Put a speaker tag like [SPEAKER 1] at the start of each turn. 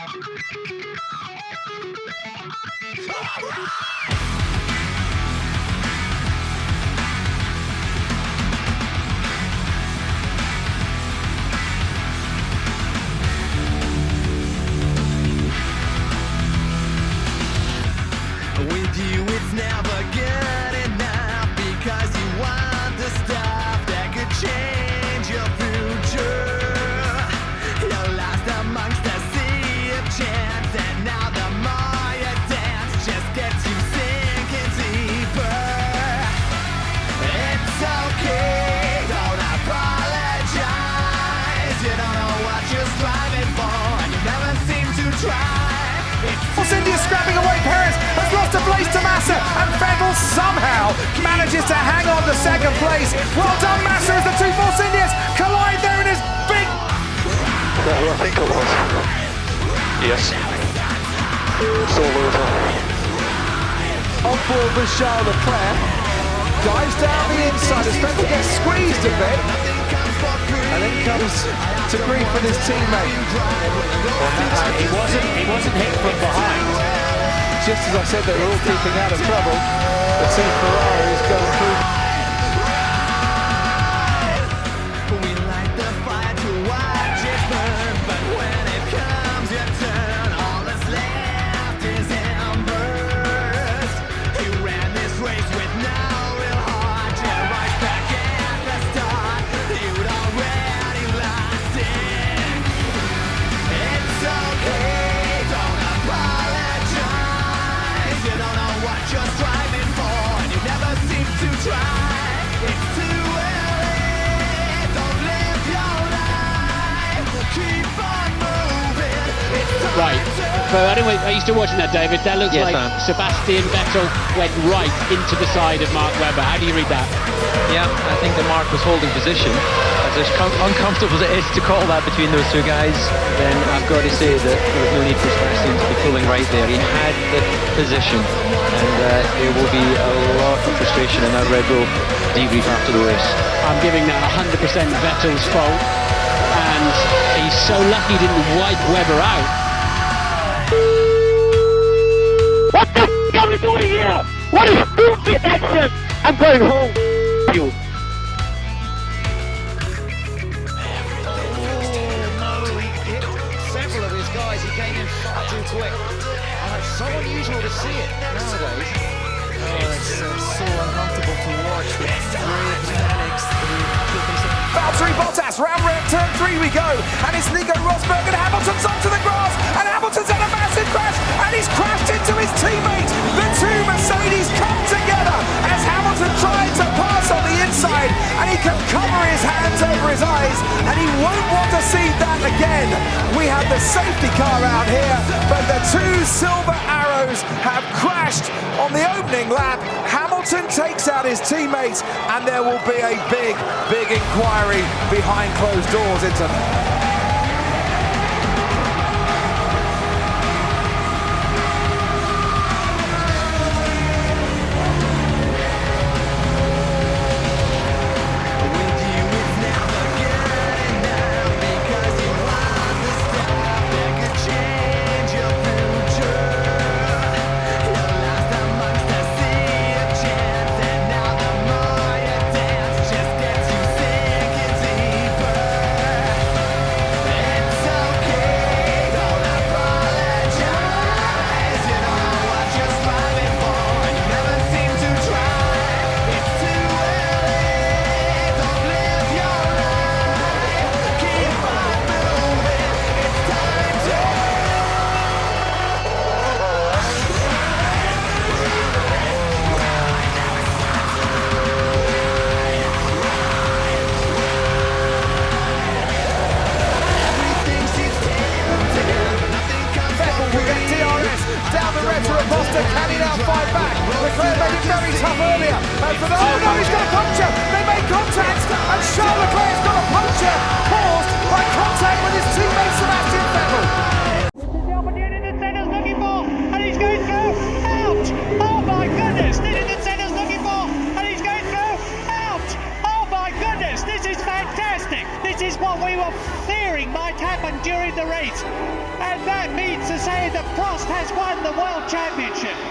[SPEAKER 1] With you it's never good enough because you want the stuff that could change your future. You're lost amongst a sea of chance, and now the more you dance just gets you sinking deeper. It's okay, don't apologize. You don't know what you're striving for, and you never seem to try.
[SPEAKER 2] Force India scrapping away. Perez has lost a place to Massa, and Vettel somehow manages to hang on to second place. Well done, Massa, as the two Force Indians collide there in his big...
[SPEAKER 3] I think it was. Yes. Solo over.
[SPEAKER 2] On board with Charles Leclerc. Dives down the inside as Vettel gets squeezed a bit. And then comes to grief with his teammate.
[SPEAKER 4] He wasn't hit from behind.
[SPEAKER 2] Just as I said, they were all keeping out of trouble. The two Ferraris going through.
[SPEAKER 1] We light the fire to watch it burn, but when it comes your turn, all that's left is embers. You ran this race with no real heart, you're right back at the start. You'd already lost it. It's okay, don't apologize. You don't know what you're striving for, and you never seem to try. It's too early, don't live your life. Keep on moving. It's time
[SPEAKER 4] Right. So anyway, are you still watching that, David? That looks
[SPEAKER 3] Yes,
[SPEAKER 4] like
[SPEAKER 3] I am.
[SPEAKER 4] Sebastian Vettel went right into the side of Mark Webber. How do you read that?
[SPEAKER 3] Yeah, I think the Mark was holding position. As uncomfortable as it is to call that between those two guys, then I've got to say that there was no need for Sebastian to be pulling right there. He had the position, and there will be a lot of frustration in that Red Bull debrief after the race.
[SPEAKER 4] I'm giving that 100% Vettel's fault, and he's so lucky he didn't wipe Webber out.
[SPEAKER 5] What the f*** are we doing here? What is stupid action? I'm going home. You.
[SPEAKER 2] Several of his guys, he came in far too quick. It's so unusual to see it nowadays. It's so uncomfortable to watch with three mechanics. Valtteri Bottas, round turn 3 we go, and it's Nico Rosberg and Hamilton's onto the grass, and Hamilton's had a massive crash, and he's crashed into his teammate. The two Mercedes come together as Hamilton tried to pass on the inside, and he can cover his hands over his eyes, and he won't want to see that again. We have the safety car out here, but the two Silver Arrows have crashed on the opening lap. Hamilton takes out his teammates, and there will be a big inquiry behind closed doors into Can he now fight back? Leclerc made it very tough earlier. And for the, oh no, he's got a puncture. They made contact, and Charles Leclerc's got a puncture caused by contact with his teammate Sebastian Vettel.
[SPEAKER 5] This is the opportunity that Senna's looking for, and he's going through. Ouch! Oh my goodness! This is the Senna's looking for, and he's going through. Ouch! Oh my goodness! This is fantastic. This is what we were fearing might happen during the race, and that means saying that Prost has won the World Championship.